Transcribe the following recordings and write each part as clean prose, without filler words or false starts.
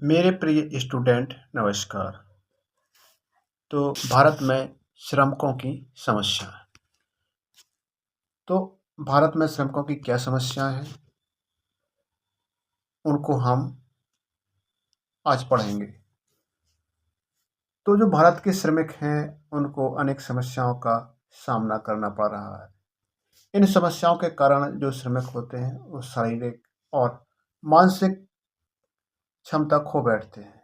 मेरे प्रिय स्टूडेंट नमस्कार। तो भारत में श्रमिकों की समस्या। तो भारत में श्रमिकों की क्या समस्याएं हैं, उनको हम आज पढ़ेंगे। तो जो भारत के श्रमिक हैं उनको अनेक समस्याओं का सामना करना पड़ रहा है। इन समस्याओं के कारण जो श्रमिक होते हैं वो शारीरिक और मानसिक क्षमता खो बैठते हैं।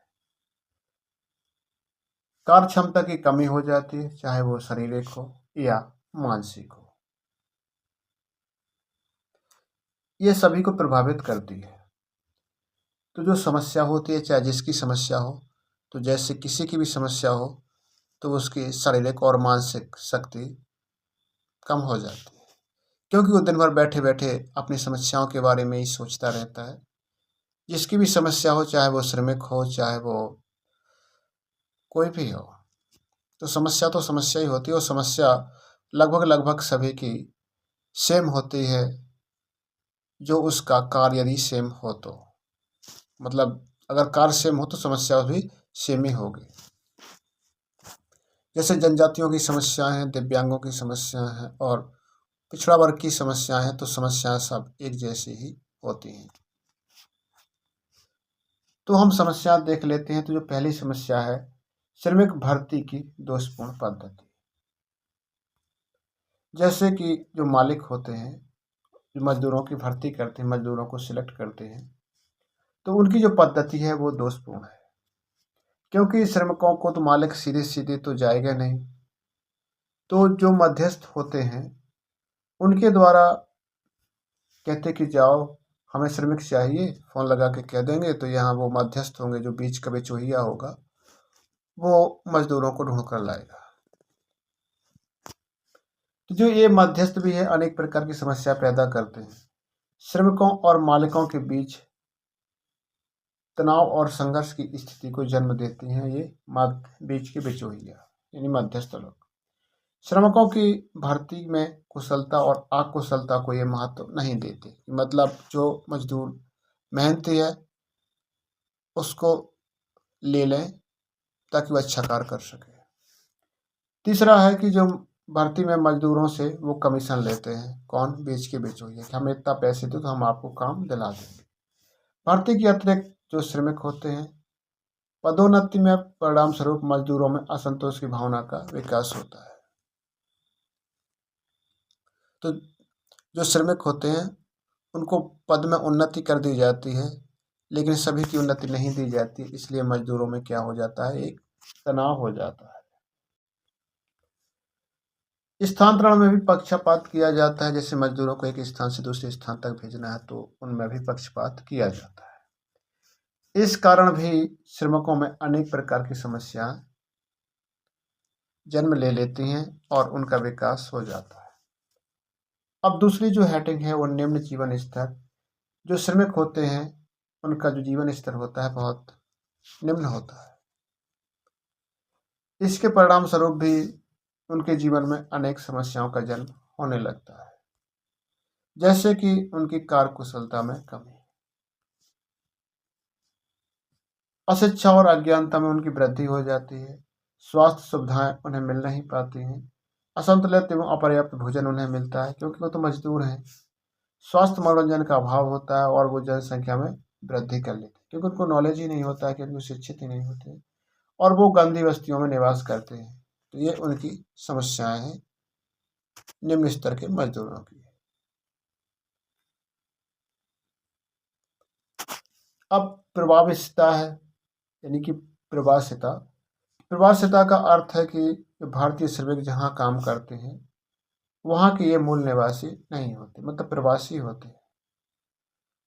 कार्य क्षमता की कमी हो जाती है, चाहे वो शारीरिक हो या मानसिक हो। ये सभी को प्रभावित करती है। तो जो समस्या होती है, चाहे जिसकी समस्या हो, तो जैसे किसी की भी समस्या हो तो उसकी शारीरिक और मानसिक शक्ति कम हो जाती है, क्योंकि वो दिन भर बैठे बैठे अपनी समस्याओं के बारे में ही सोचता रहता है। जिसकी भी समस्या हो, चाहे वो श्रमिक हो चाहे वो कोई भी हो, तो समस्या ही होती है। और समस्या लगभग लगभग सभी की सेम होती है, जो उसका कार्य यदि सेम हो तो। मतलब अगर कार्य सेम हो तो समस्या भी सेम ही होगी। जैसे जनजातियों की समस्याएं हैं, दिव्यांगों की समस्याएं हैं और पिछड़ा वर्ग की समस्याएं हैं, तो समस्याएं सब एक जैसी ही होती हैं। तो हम समस्या देख लेते हैं। तो जो पहली समस्या है, श्रमिक भर्ती की दोषपूर्ण पद्धति। जैसे कि जो मालिक होते हैं, जो मजदूरों की भर्ती करते हैं, मजदूरों को सिलेक्ट करते हैं, तो उनकी जो पद्धति है वो दोषपूर्ण है। क्योंकि श्रमिकों को तो मालिक सीधे सीधे तो जाएगा नहीं, तो जो मध्यस्थ होते हैं उनके द्वारा कहते कि जाओ हमें श्रमिक चाहिए, फ़ोन लगा के कह देंगे, तो यहाँ वो मध्यस्थ होंगे, जो बीच का बिचौलिया होगा, वो मजदूरों को ढूंढ कर लाएगा। तो जो ये मध्यस्थ भी है, अनेक प्रकार की समस्या पैदा करते हैं। श्रमिकों और मालिकों के बीच तनाव और संघर्ष की स्थिति को जन्म देती हैं ये बीच के बिचौलिया यानी मध्यस्थ लोग। श्रमिकों की भर्ती में कुशलता और अकुशलता को ये महत्व नहीं देते। मतलब जो मजदूर मेहनती है उसको ले लें ताकि वो अच्छा कार्य कर सके। तीसरा है कि जो भर्ती में मजदूरों से वो कमीशन लेते हैं। कौन? बीच के बिचौलिए, कि हमें इतना पैसे दो तो हम आपको काम दिला देंगे। भर्ती के अतिरिक्त जो श्रमिक होते हैं, पदोन्नति में परिणाम स्वरूप मजदूरों में असंतोष की भावना का विकास होता है। तो जो श्रमिक होते हैं उनको पद में उन्नति कर दी जाती है, लेकिन सभी की उन्नति नहीं दी जाती, इसलिए मजदूरों में क्या हो जाता है, एक तनाव हो जाता है। स्थानांतरण में भी पक्षपात किया जाता है। जैसे मजदूरों को एक स्थान से दूसरे स्थान तक भेजना है तो उनमें भी पक्षपात किया जाता है। इस कारण भी श्रमिकों में अनेक प्रकार की समस्याएं जन्म ले लेती हैं और उनका विकास हो जाता है। अब दूसरी जो हेडिंग है वो निम्न जीवन स्तर। जो श्रमिक होते हैं उनका जो जीवन स्तर होता है बहुत निम्न होता है। इसके परिणाम स्वरूप भी उनके जीवन में अनेक समस्याओं का जन्म होने लगता है। जैसे कि उनकी कार्यकुशलता में कमी, अशिक्षा और अज्ञानता में उनकी वृद्धि हो जाती है, स्वास्थ्य सुविधाएं उन्हें मिल नहीं पाती हैं, असंतुलित एवं अपर्याप्त भोजन उन्हें मिलता है क्योंकि वो तो मजदूर हैं, स्वास्थ्य मनोरंजन का अभाव होता है और वो जनसंख्या में वृद्धि कर लेते हैं क्योंकि उनको नॉलेज ही नहीं होता है, क्योंकि वो शिक्षित ही नहीं होते और वो गंदी बस्तियों में निवास करते हैं। तो ये उनकी समस्याएं हैं निम्न स्तर के मजदूरों की। अब प्रवासिता है, यानी कि प्रवासिता। प्रवासिता का अर्थ है कि भारतीय श्रमिक जहाँ काम करते हैं वहाँ के ये मूल निवासी नहीं होते, मतलब प्रवासी होते हैं।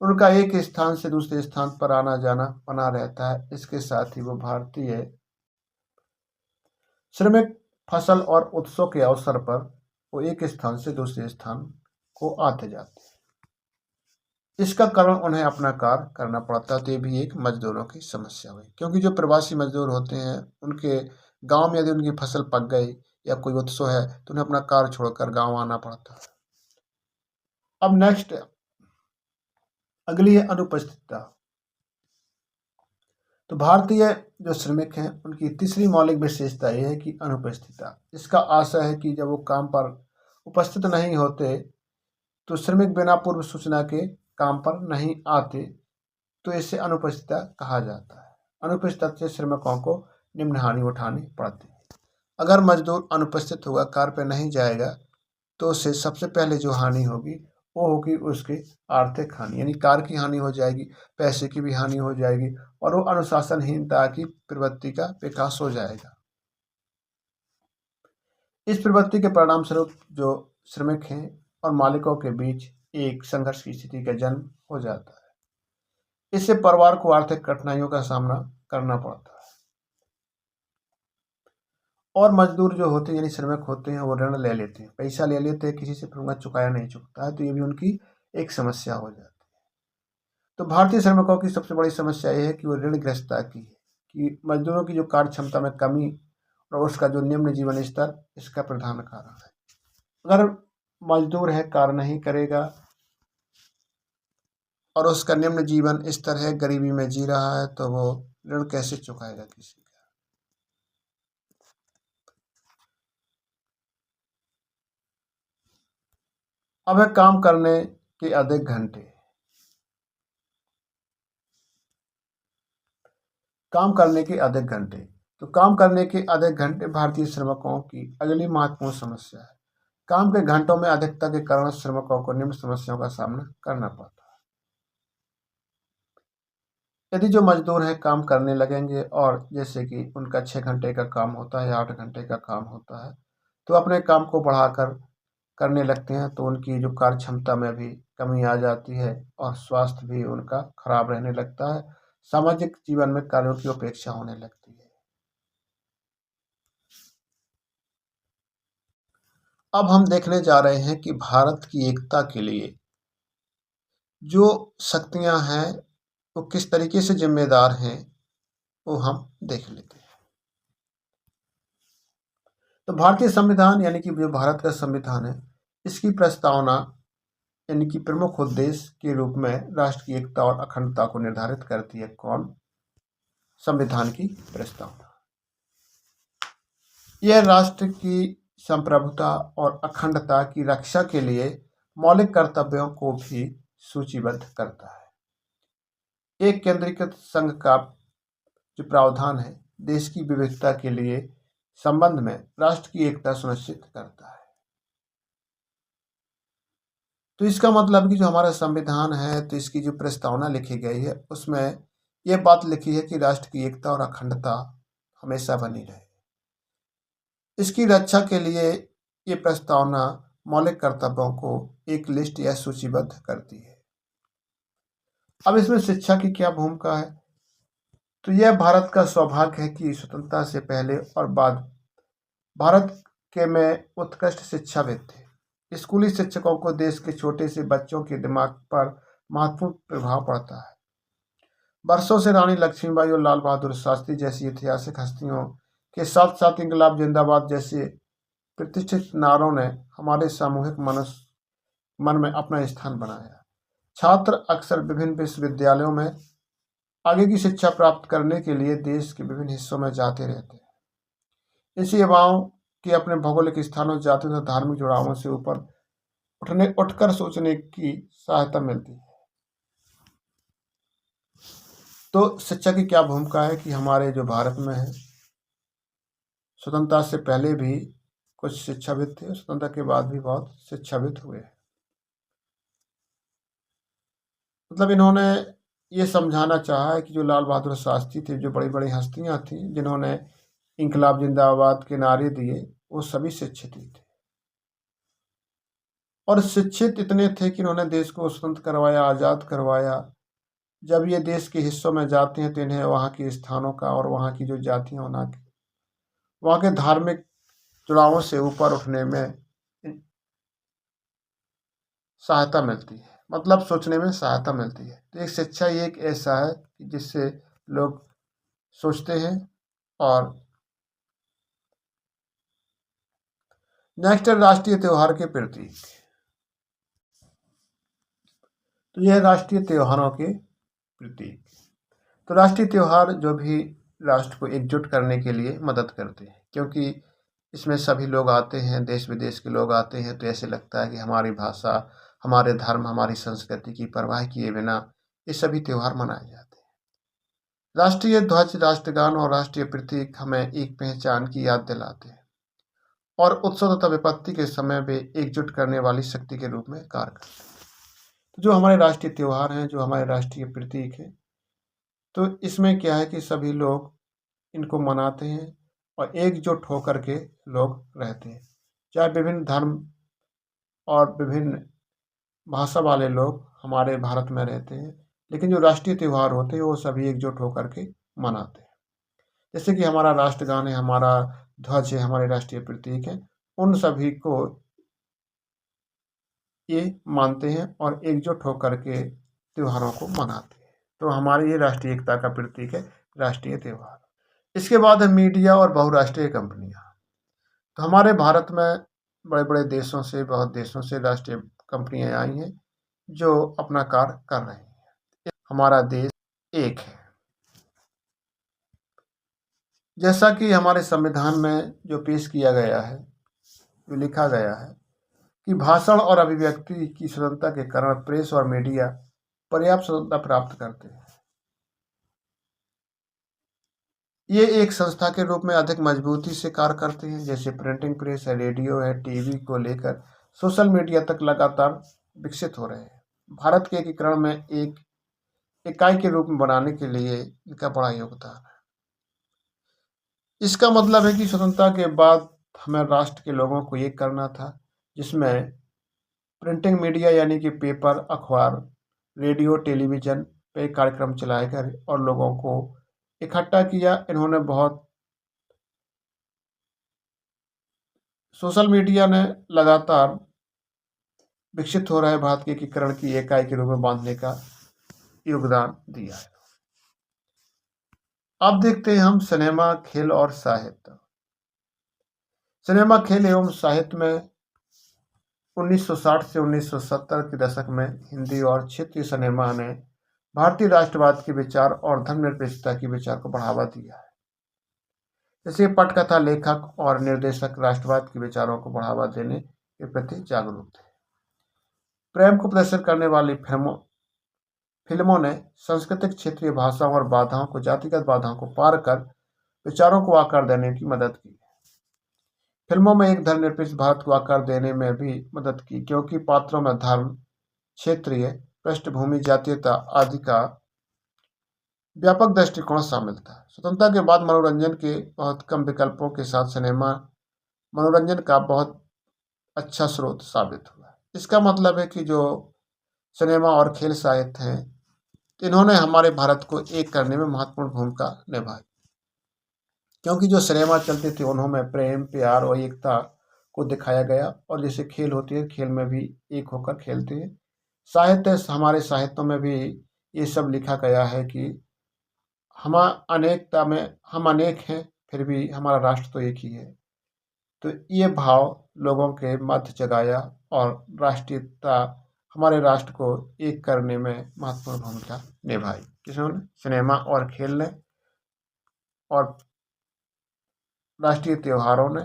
उनका एक स्थान से दूसरे स्थान पर आना जाना बना रहता है। इसके साथ ही वो भारतीय श्रमिक फसल और उत्सव के अवसर पर वो एक स्थान से दूसरे स्थान को आते जाते हैं। इसका कारण उन्हें अपना कार्य करना पड़ता है। तो ये भी एक मजदूरों की समस्या हुई, क्योंकि जो प्रवासी मजदूर होते हैं उनके गांव में यदि उनकी फसल पक गई या कोई उत्सव है तो उन्हें अपना कार्य छोड़कर गांव आना पड़ता है। अब नेक्स्ट अगली है अनुपस्थितता। तो भारतीय जो श्रमिक हैं उनकी तीसरी मौलिक विशेषता यह है कि अनुपस्थितता। इसका आशय है कि जब वो काम पर उपस्थित नहीं होते तो श्रमिक बिना पूर्व सूचना के काम पर नहीं आते, तो इसे अनुपस्थितता कहा जाता है। अनुपस्थितता से श्रमिकों को निम्न हानि उठानी पड़ती है। अगर मजदूर अनुपस्थित होगा, कार्य पर नहीं जाएगा, तो उससे सबसे पहले जो हानि होगी वो होगी उसकी आर्थिक हानि, यानी कार्य की हानि हो जाएगी, पैसे की भी हानि हो जाएगी और वो अनुशासनहीनता की प्रवृत्ति का विकास हो जाएगा। इस प्रवृत्ति के परिणाम स्वरूप जो श्रमिक हैं और मालिकों के बीच एक संघर्ष की स्थिति का जन्म हो जाता है। इससे परिवार को आर्थिक कठिनाइयों का सामना करना पड़ता है और मजदूर जो होते हैं यानी श्रमिक होते हैं वो ऋण ले लेते हैं, पैसा ले लेते हैं किसी से, फिर उनका चुकाया नहीं चुकता है, तो ये भी उनकी एक समस्या हो जाती है। तो भारतीय श्रमिकों की सबसे बड़ी समस्या ये है कि वो ऋणग्रस्तता की है, कि मजदूरों की जो कार्य क्षमता में कमी और उसका जो निम्न जीवन स्तर इसका प्रधान कारण है। अगर मजदूर है, कार्य नहीं करेगा और उसका निम्न जीवन स्तर है, गरीबी में जी रहा है, तो वो ऋण कैसे चुकाएगा किसी का। अब है काम करने के अधिक घंटे। काम करने के अधिक घंटे, तो काम करने के अधिक घंटे भारतीय श्रमिकों की अगली महत्वपूर्ण समस्या है। काम के घंटों में अधिकता के कारण श्रमिकों को निम्न समस्याओं का सामना करना पड़ता है। यदि जो मजदूर हैं काम करने लगेंगे और जैसे कि उनका 6 घंटे का काम होता है या 8 घंटे का काम होता है, तो अपने काम को बढ़ाकर करने लगते हैं, तो उनकी जो कार्य क्षमता में भी कमी आ जाती है और स्वास्थ्य भी उनका खराब रहने लगता है। सामाजिक जीवन में कार्यों की उपेक्षा होने लगती है। अब हम देखने जा रहे हैं कि भारत की एकता के लिए जो शक्तियां हैं वो किस तरीके से जिम्मेदार हैं, वो हम देख लेते हैं। तो भारतीय संविधान यानी कि जो भारत का संविधान है, इसकी प्रस्तावना यानी कि प्रमुख उद्देश्य के रूप में राष्ट्र की एकता और अखंडता को निर्धारित करती है। कौन? संविधान की प्रस्तावना। यह राष्ट्र की संप्रभुता और अखंडता की रक्षा के लिए मौलिक कर्तव्यों को भी सूचीबद्ध करता है। एक केंद्रीकृत संघ का जो प्रावधान है देश की विविधता के लिए संबंध में राष्ट्र की एकता सुनिश्चित करता है। तो इसका मतलब कि जो हमारा संविधान है, तो इसकी जो प्रस्तावना लिखी गई है उसमें यह बात लिखी है कि राष्ट्र की एकता और अखंडता हमेशा बनी रहे। इसकी रक्षा के लिए ये प्रस्तावना मौलिक कर्तव्यों को एक लिस्ट या सूचीबद्ध करती है। अब इसमें शिक्षा की क्या भूमिका है? तो यह भारत का सौभाग्य है कि स्वतंत्रता से पहले और बाद भारत के में उत्कृष्ट शिक्षाविद थे। स्कूली शिक्षकों को देश के छोटे से बच्चों के दिमाग पर महत्वपूर्ण प्रभाव पड़ता है। वर्षों से रानी लक्ष्मीबाई और लाल बहादुर शास्त्री जैसी ऐतिहासिक हस्तियों के साथ साथ इंकलाब जिंदाबाद जैसे प्रतिष्ठित नारों ने हमारे सामूहिक मन में अपना स्थान बनाया। छात्र अक्सर विभिन्न विश्वविद्यालयों में आगे की शिक्षा प्राप्त करने के लिए देश के विभिन्न हिस्सों में जाते रहते हैं। इसी युवाओं के अपने भौगोलिक स्थानों, जातियों तथा धार्मिक जुड़ावों से ऊपर उठकर सोचने की सहायता मिलती है। तो शिक्षा की क्या भूमिका है कि हमारे जो भारत में है, स्वतंत्रता से पहले भी कुछ शिक्षाविद थे, स्वतंत्रता के बाद भी बहुत शिक्षाविद हुए। मतलब इन्होंने ये समझाना चाहा है कि जो लाल बहादुर शास्त्री थे, जो बड़ी बड़ी हस्तियां थी जिन्होंने इंकलाब जिंदाबाद के नारे दिए, वो सभी शिक्षित ही थे और शिक्षित इतने थे कि इन्होंने देश को स्वतंत्र करवाया, आज़ाद करवाया। जब ये देश के हिस्सों में जाते हैं तो इन्हें वहाँ के स्थानों का और वहाँ की जो जातियाँ वहाँ के धार्मिक जुड़ावों से ऊपर उठने में सहायता मिलती है, मतलब सोचने में सहायता मिलती है। तो एक शिक्षा ये एक ऐसा है कि जिससे लोग सोचते हैं। और नेक्स्ट है राष्ट्रीय त्योहार के प्रतीक। तो यह राष्ट्रीय त्योहारों के प्रतीक। तो राष्ट्रीय त्यौहार जो भी राष्ट्र को एकजुट करने के लिए मदद करते हैं, क्योंकि इसमें सभी लोग आते हैं, देश विदेश के लोग आते हैं, तो ऐसे लगता है कि हमारी भाषा, हमारे धर्म, हमारी संस्कृति की परवाह किए बिना ये सभी त्यौहार मनाए जाते हैं। राष्ट्रीय ध्वज, राष्ट्रगान और राष्ट्रीय प्रतीक हमें एक पहचान की याद दिलाते हैं और उत्सव तथा विपत्ति के समय भी एकजुट करने वाली शक्ति के रूप में कार्य करते हैं। तो जो हमारे राष्ट्रीय त्यौहार हैं, जो हमारे राष्ट्रीय प्रतीक हैं, तो इसमें क्या है कि सभी लोग इनको मनाते हैं और एकजुट होकर के लोग रहते हैं। चाहे विभिन्न धर्म और विभिन्न भाषा वाले लोग हमारे भारत में रहते हैं, लेकिन जो राष्ट्रीय त्यौहार होते हैं वो सभी एकजुट होकर के मनाते हैं। जैसे कि हमारा राष्ट्रगान है, हमारा ध्वज है, हमारे राष्ट्रीय प्रतीक है, उन सभी को ये मानते हैं और एकजुट होकर के त्योहारों को मनाते हैं। तो हमारी ये राष्ट्रीय एकता का प्रतीक है राष्ट्रीय त्यौहार। इसके बाद है मीडिया और बहुराष्ट्रीय कंपनियां। तो हमारे भारत में बड़े बड़े देशों से, बहुत देशों से राष्ट्रीय कंपनियां आई हैं जो अपना कार्य कर रही हैं। हमारा देश एक है। जैसा कि हमारे संविधान में जो पेश किया गया है, जो लिखा गया है कि भाषण और अभिव्यक्ति की स्वतंत्रता के कारण प्रेस और मीडिया पर्याप्त स्वतंत्रता प्राप्त करते हैं। ये एक संस्था के रूप में अधिक मजबूती से कार्य करते हैं। जैसे प्रिंटिंग प्रेस है, रेडियो है, टीवी को लेकर सोशल मीडिया तक लगातार विकसित हो रहे हैं। भारत के एकीकरण में एक इकाई के रूप में बनाने के लिए इनका बड़ा योगदान है। इसका मतलब है कि स्वतंत्रता के बाद हमें राष्ट्र के लोगों को एक करना था, जिसमें प्रिंटिंग मीडिया यानी कि पेपर, अखबार, रेडियो, टेलीविज़न पे कार्यक्रम चलाए गए और लोगों को इकट्ठा किया। इन्होंने बहुत सोशल मीडिया ने लगातार विकसित हो रहे भारत के एकीकरण की इकाई के रूप में बांधने का योगदान दिया है। अब देखते हैं हम सिनेमा, खेल और साहित्य। सिनेमा, खेल एवं साहित्य में 1960 से 1970 के दशक में हिंदी और क्षेत्रीय सिनेमा ने भारतीय राष्ट्रवाद के विचार और धर्मनिरपेक्षता के विचार को बढ़ावा दिया है। जैसे पटकथा लेखक और निर्देशक राष्ट्रवाद के विचारों को बढ़ावा देने के प्रति जागरूक थे। प्रेम को प्रदर्शित करने वाली फिल्मों ने सांस्कृतिक, क्षेत्रीय भाषाओं और बाधाओं को, जातिगत बाधाओं को पार कर विचारों को आकार देने की मदद की। फिल्मों में एक धर्मनिरपेक्ष भारत को आकार देने में भी मदद की, क्योंकि पात्रों में धर्म, क्षेत्रीय पृष्ठभूमि, जातीयता आदि का व्यापक दृष्टिकोण शामिल था। स्वतंत्रता के बाद मनोरंजन के बहुत कम विकल्पों के साथ सिनेमा मनोरंजन का बहुत अच्छा स्रोत साबित हुआ। इसका मतलब है कि जो सिनेमा और खेल साहित्य हैं, इन्होंने हमारे भारत को एक करने में महत्वपूर्ण भूमिका निभाई, क्योंकि जो सिनेमा चलते थे उन्होंने प्रेम, प्यार और एकता को दिखाया गया। और जैसे खेल होती है, खेल में भी एक होकर खेलते हैं। साहित्य, हमारे साहित्यों में भी ये सब लिखा गया है कि हम अनेकता में हम अनेक हैं, फिर भी हमारा राष्ट्र तो एक ही है। तो ये भाव लोगों के मध्य जगाया और राष्ट्रीयता, हमारे राष्ट्र को एक करने में महत्वपूर्ण भूमिका निभाई। किन्होंने? सिनेमा और खेल ने, और राष्ट्रीय त्योहारों ने,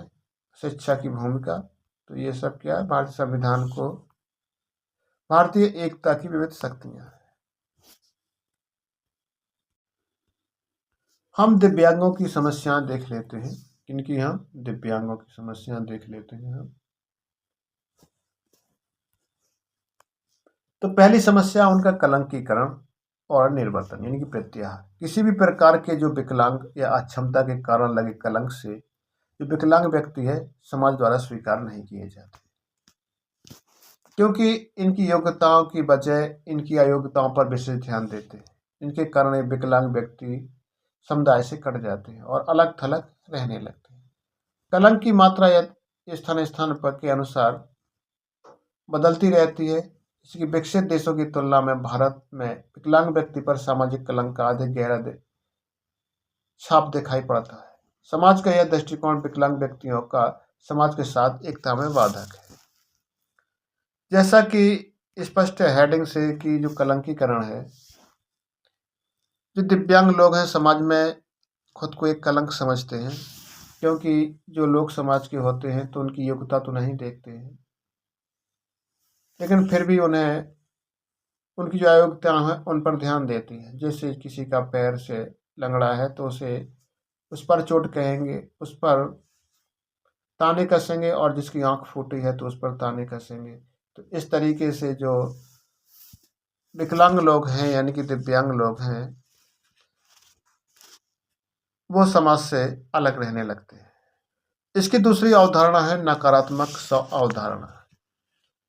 शिक्षा की भूमिका। तो ये सब क्या है? भारतीय संविधान को, भारतीय एकता की विविध शक्तियां हैं। हम दिव्यांगों की समस्याएं देख लेते हैं। किनकी? हम दिव्यांगों की समस्याएं देख लेते हैं हम। तो पहली समस्या उनका कलंकीकरण और निर्वर्तन यानी कि प्रत्याहार। किसी भी प्रकार के जो विकलांग या अक्षमता के कारण लगे कलंक से जो विकलांग व्यक्ति है, समाज द्वारा स्वीकार नहीं किए जाते, क्योंकि इनकी योग्यताओं की बजाय इनकी अयोग्यताओं पर विशेष ध्यान देते हैं। इनके कारण ये विकलांग व्यक्ति समुदाय से कट जाते हैं और अलग थलग रहने लगते हैं। कलंक की मात्रा स्थान स्थान पर के अनुसार बदलती रहती है। इसकी विकसित देशों की तुलना में भारत में विकलांग व्यक्ति पर सामाजिक कलंक का अधिक गहरा छाप दिखाई पड़ता है। समाज का यह दृष्टिकोण विकलांग व्यक्तियों का समाज के साथ एकता में बाधक है। जैसा कि स्पष्ट हेडिंग से कि जो कलंकीकरण है, जो दिव्यांग लोग हैं समाज में खुद को एक कलंक समझते हैं, क्योंकि जो लोग समाज के होते हैं तो उनकी योग्यता तो नहीं देखते हैं, लेकिन फिर भी उन्हें उनकी जो अयोग्यता है उन पर ध्यान देती है। जैसे किसी का पैर से लंगड़ा है तो उसे उस पर चोट कहेंगे, उस पर ताने कसेंगे, और जिसकी आंख फूटी है तो उस पर ताने कसेंगे। तो इस तरीके से जो विकलांग लोग हैं यानी कि दिव्यांग लोग हैं, वो समाज से अलग रहने लगते हैं। इसकी दूसरी अवधारणा है नकारात्मक स्व अवधारणा।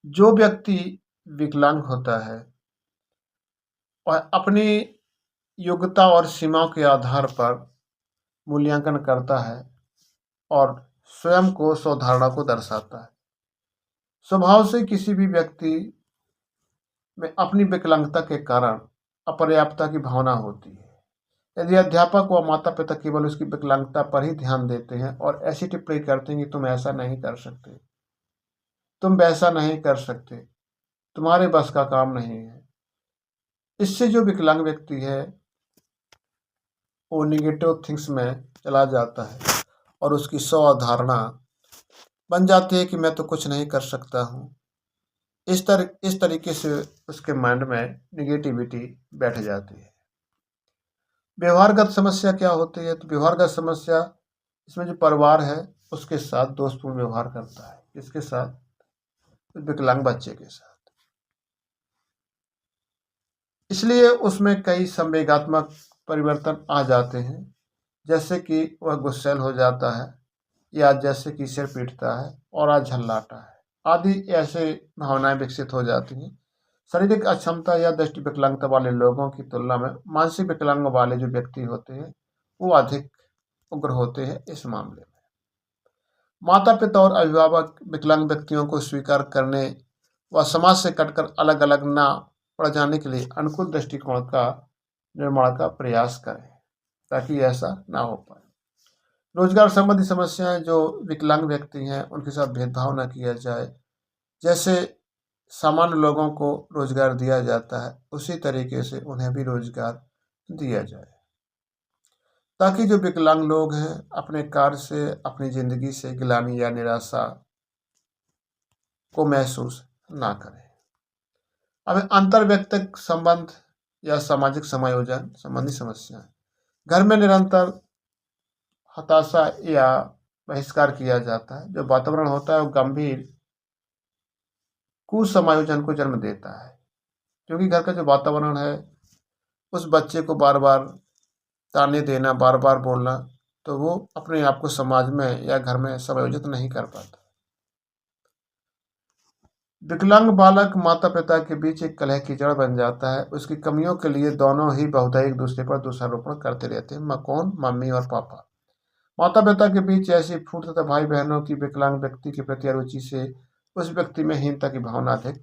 जो व्यक्ति विकलांग होता है और अपनी योग्यता और सीमाओं के आधार पर मूल्यांकन करता है और स्वयं को स्वधारणा को दर्शाता है। स्वभाव से किसी भी व्यक्ति में अपनी विकलांगता के कारण अपर्याप्तता की भावना होती है। यदि अध्यापक व माता पिता केवल उसकी विकलांगता पर ही ध्यान देते हैं और ऐसी टिप्पणी करते हैं कि तुम ऐसा नहीं कर सकते, तुम वैसा नहीं कर सकते, तुम्हारे बस का काम नहीं है, इससे जो विकलांग व्यक्ति है वो निगेटिव थिंग्स में चला जाता है और उसकी स्व अवधारणा बन जाती है कि मैं तो कुछ नहीं कर सकता हूँ। इस तरीके से उसके माइंड में निगेटिविटी बैठ जाती है। व्यवहारगत समस्या क्या होती है? तो व्यवहारगत समस्या इसमें जो परिवार है उसके साथ दोस्तपूर्ण व्यवहार करता है, इसके साथ विकलांग बच्चे के साथ, इसलिए उसमें कई संवेगात्मक परिवर्तन आ जाते हैं। जैसे कि वह गुस्सैल हो जाता है, या जैसे कि सिर पीटता है और आज झल्लाता है आदि ऐसे भावनाएं विकसित हो जाती हैं। शारीरिक अक्षमता या दृष्टि विकलांगता वाले लोगों की तुलना में मानसिक विकलांग वाले जो व्यक्ति होते हैं वो अधिक उग्र होते हैं। इस मामले में माता पिता और अभिभावक विकलांग व्यक्तियों को स्वीकार करने व समाज से कटकर अलग अलग ना पड़ जाने के लिए अनुकूल दृष्टिकोण का निर्माण का प्रयास करें ताकि ऐसा ना हो पाए। रोजगार संबंधी समस्याएं, जो विकलांग व्यक्ति हैं उनके साथ भेदभाव न किया जाए। जैसे सामान्य लोगों को रोजगार दिया जाता है उसी तरीके से उन्हें भी रोजगार दिया जाए, ताकि जो विकलांग लोग हैं अपने कार्य से, अपनी जिंदगी से गिलानी या निराशा को महसूस ना करें। अब अंतर व्यक्तिगत संबंध या सामाजिक समायोजन संबंधी समस्याएं, घर में निरंतर हताशा या बहिष्कार किया जाता है। जो वातावरण होता है वो गंभीर कुसमायोजन को जन्म देता है, क्योंकि घर का जो वातावरण है उस बच्चे को बार बार ताने देना, बार बार बोलना, तो वो अपने आप को समाज में या घर में समायोजित नहीं कर पाता। विकलांग बालक माता पिता के बीच एक कलह की जड़ बन जाता है। उसकी कमियों के लिए दोनों ही बहुधा एक दूसरे पर दोषारोपण करते रहते हैं। कौन? मम्मी और पापा। माता पिता के बीच ऐसी फूट तथा भाई बहनों की विकलांग व्यक्ति के प्रति अरुचि से उस व्यक्ति में हीनता की भावना अधिक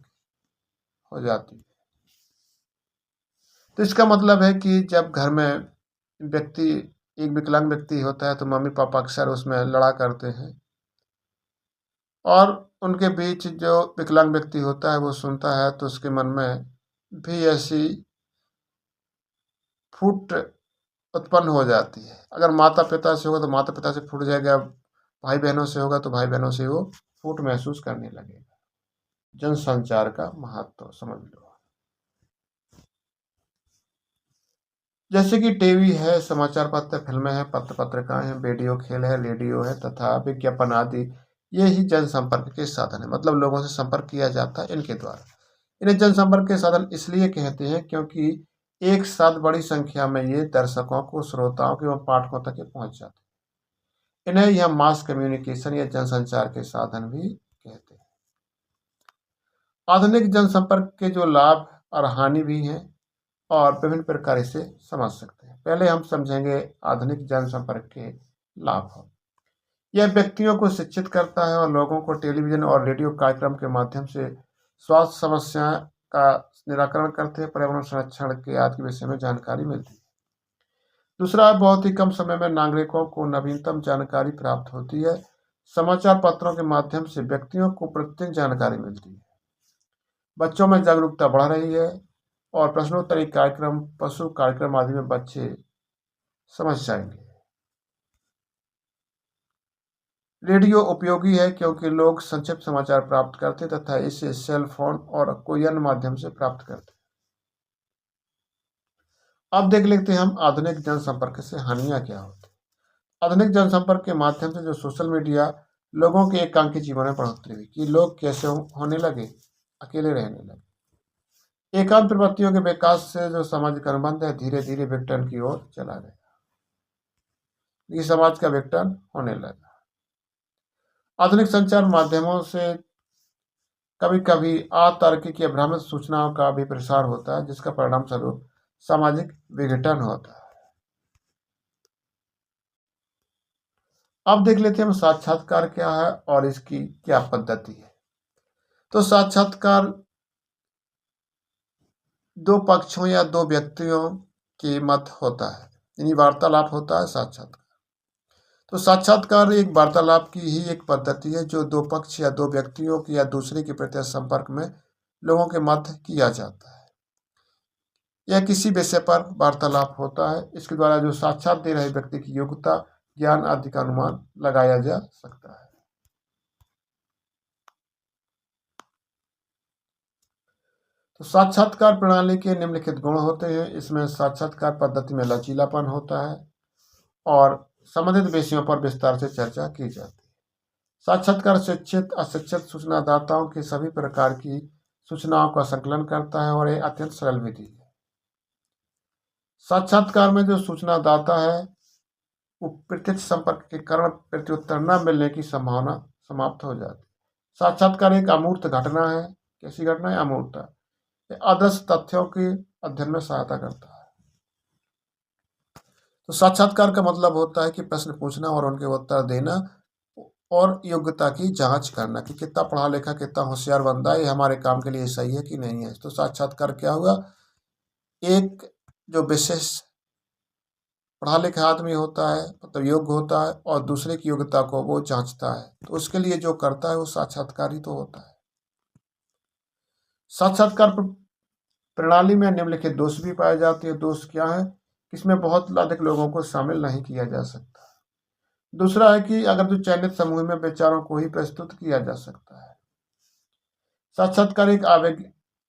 हो जाती है। तो इसका मतलब है कि जब घर में व्यक्ति एक विकलांग व्यक्ति होता है तो मम्मी पापा अक्सर उसमें लड़ा करते हैं, और उनके बीच जो विकलांग व्यक्ति होता है वो सुनता है तो उसके मन में भी ऐसी फूट उत्पन्न हो जाती है। अगर माता पिता से होगा तो माता पिता से फूट जाएगा, भाई बहनों से होगा तो भाई बहनों से वो फूट महसूस करने लगेगा। जनसंचार का महत्व समझ लो। जैसे कि टीवी है, समाचार पत्र, फिल्में हैं, पत्र पत्रिकाएं हैं, वीडियो खेल है, रेडियो है तथा विज्ञापन आदि, ये ही जनसंपर्क के साधन है। मतलब लोगों से संपर्क किया जाता है इनके द्वारा। इन्हें जनसंपर्क के साधन इसलिए कहते हैं क्योंकि एक साथ बड़ी संख्या में ये दर्शकों को, श्रोताओं के एवं पाठकों तक पहुंच जाते हैं। इन्हें यह मास कम्युनिकेशन या जनसंचार के साधन भी कहते हैं। आधुनिक जनसंपर्क के जो लाभ और हानि भी हैं और विभिन्न प्रकार से समझ सकते हैं। पहले हम समझेंगे आधुनिक जनसंपर्क के लाभ। यह व्यक्तियों को शिक्षित करता है और लोगों को टेलीविजन और रेडियो कार्यक्रम के माध्यम से स्वास्थ्य समस्याएं का निराकरण करते हैं, पर्यावरण संरक्षण के आदि के विषय में जानकारी मिलती है। दूसरा, बहुत ही कम समय में नागरिकों को नवीनतम जानकारी प्राप्त होती है। समाचार पत्रों के माध्यम से व्यक्तियों को प्रतिदिन जानकारी मिलती है। बच्चों में जागरूकता बढ़ रही है। और प्रश्नोत्तरी कार्यक्रम, पशु कार्यक्रम आदि में बच्चे समझ जाएंगे। रेडियो उपयोगी है क्योंकि लोग संक्षिप्त समाचार प्राप्त करते तथा इसे सेल फोन और कोई अन्य माध्यम से प्राप्त करते। अब देख लेते हैं हम आधुनिक जनसंपर्क से हानियां क्या होती हैं। आधुनिक जनसंपर्क के माध्यम से जो सोशल मीडिया लोगों के एकांकी जीवन में बढ़ोतरी हुई कि लोग कैसे होने लगे, अकेले रहने लगे। एकांत प्रवृत्तियों के विकास से जो सामाजिक अनुबंध है धीरे धीरे विघटन की ओर चला गया। ये समाज का विघटन होने लगा। आधुनिक संचार माध्यमों से कभी कभी अतार्किक या भ्रामक सूचनाओं का भी प्रसार होता है, जिसका परिणाम स्वरूप सामाजिक विघटन होता है। अब देख लेते हैं हम साक्षात्कार क्या है और इसकी क्या पद्धति है। तो साक्षात्कार दो पक्षों या दो व्यक्तियों के मध्य होता है, यानी वार्तालाप होता है साक्षात्कार। तो साक्षात्कार एक वार्तालाप की ही एक पद्धति है जो दो पक्ष या दो व्यक्तियों की या दूसरे के प्रत्यक्ष संपर्क में लोगों के मध्य किया जाता है। यह किसी विषय पर वार्तालाप होता है। इसके द्वारा जो साक्षात दे रहे व्यक्ति की योग्यता, ज्ञान आदि का अनुमान लगाया जा सकता है। तो साक्षात्कार प्रणाली के निम्नलिखित गुण होते हैं। इसमें साक्षात्कार पद्धति में लचीलापन होता है और संबंधित विषयों पर विस्तार से चर्चा की जाती है। साक्षात्कार शिक्षित अशिक्षित सूचनादाताओं की सभी प्रकार की सूचनाओं का संकलन करता है और यह अत्यंत सरल विधि है। साक्षात्कार में जो सूचनादाता है वो प्रत्यक्ष संपर्क के कारण प्रत्युत्तर न मिलने की संभावना समाप्त हो जाती है। साक्षात्कार एक अमूर्त घटना है। कैसी घटना है? अमूर्त। आदर्श तथ्यों के अध्ययन में सहायता करता है। तो साक्षात्कार का मतलब होता है कि प्रश्न पूछना और उनके उत्तर देना और योग्यता की जांच करना कि कितना पढ़ा लिखा, कितना होशियार बंदा है, ये हमारे काम के लिए सही है कि नहीं है। तो साक्षात्कार क्या हुआ? एक जो विशेष पढ़ा लिखा आदमी होता है, मतलब योग्य होता है, और दूसरे की योग्यता को वो जांचता है, तो उसके लिए जो करता है वो साक्षात्कार तो होता है। साक्षात्कार प्रणाली में निम्नलिखित दोष भी पाए जाते हैं। दोष क्या है? इसमें बहुत अधिक लोगों को शामिल नहीं किया जा सकता। दूसरा है कि अगर जो चयनित समूह में विचारों को ही प्रस्तुत किया जा सकता है। साक्षात्कार एक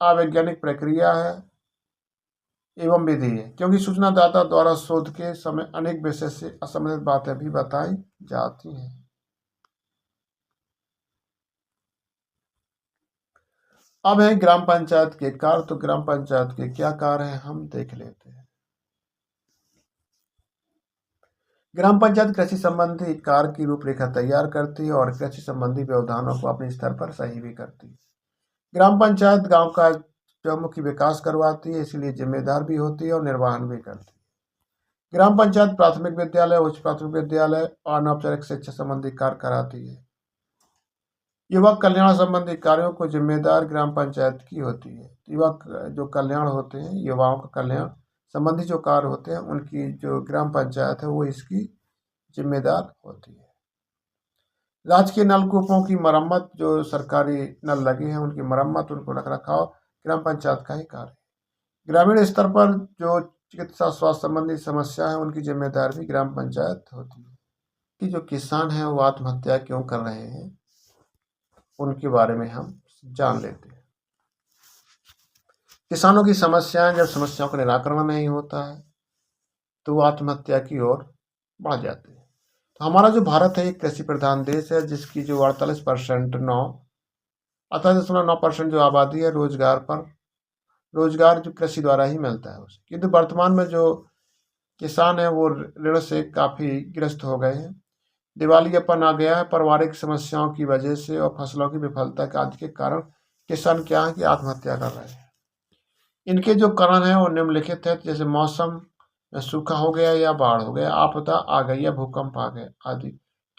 अवैज्ञानिक प्रक्रिया है एवं विधि है क्योंकि सूचनादाता द्वारा शोध के समय अनेक विषय से असंबंधित बातें भी बताई जाती हैं। अब है ग्राम पंचायत के कार्य। तो ग्राम पंचायत के क्या कार्य हैं हम देख लेते हैं। ग्राम पंचायत कृषि संबंधी कार्य की रूपरेखा तैयार करती है और कृषि संबंधी व्यवधानों को अपने स्तर पर सही भी करती है। ग्राम पंचायत गांव का चौमुखी विकास करवाती है, इसलिए जिम्मेदार भी होती है और निर्वहन भी करती है। ग्राम पंचायत प्राथमिक विद्यालय, उच्च प्राथमिक विद्यालय और अनौपचारिक शिक्षा संबंधी कार्य कराती है। युवा कल्याण संबंधी कार्यों को जिम्मेदार ग्राम पंचायत की होती है। युवा जो कल्याण होते हैं, युवाओं का कल्याण संबंधी जो कार्य होते हैं उनकी जो ग्राम पंचायत है वो इसकी जिम्मेदार होती है। राजकीय नलकूपों की मरम्मत, जो सरकारी नल लगे हैं उनकी मरम्मत, उनको रख रखाव ग्राम पंचायत का ही कार्य है। ग्रामीण स्तर पर जो चिकित्सा स्वास्थ्य संबंधी समस्या है उनकी जिम्मेदार भी ग्राम पंचायत होती है। कि जो किसान हैं वो आत्महत्या क्यों कर रहे हैं उनके बारे में हम जान लेते हैं। किसानों की समस्याएं, जब समस्याओं का निराकरण नहीं होता है तो वो आत्महत्या की ओर बढ़ जाते हैं। तो हमारा जो भारत है एक कृषि प्रधान देश है जिसकी जो 48% 48.9% जो आबादी है रोजगार जो कृषि द्वारा ही मिलता है उसे। किंतु वर्तमान में जो किसान है वो ऋण से काफ़ी ग्रस्त हो गए हैं। दिवालियापन आ गया है पारिवारिक समस्याओं की वजह से और फसलों की विफलता के आदि के कारण किसान क्या है कि आत्महत्या कर रहे हैं। इनके जो कारण है वो निम्नलिखित है, जैसे मौसम में सूखा हो गया या बाढ़ हो गया, आपदा आ गई या भूकंप आ गए आदि,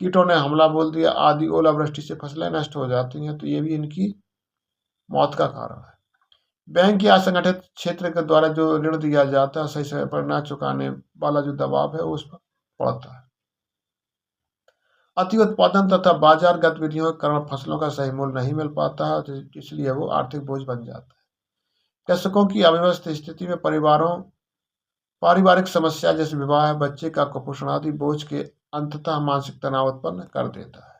कीटों ने हमला बोल दिया आदि, ओलावृष्टि से फसलें नष्ट हो जाती हैं, तो ये भी इनकी मौत का कारण है। बैंक या असंगठित क्षेत्र के द्वारा जो ऋण दिया जाता है सही समय पर न चुकाने वाला जो दबाव है उस पर पड़ता है। अति उत्पादन तथा बाजार गतिविधियों के कारण फसलों का सही मूल्य नहीं मिल पाता है, तो इसलिए वो आर्थिक बोझ बन जाता है। कृषकों की अव्यवस्थित स्थिति में पारिवारिक समस्या जैसे विवाह, बच्चे का कुपोषण आदि बोझ के अंततः मानसिक तनाव उत्पन्न कर देता है।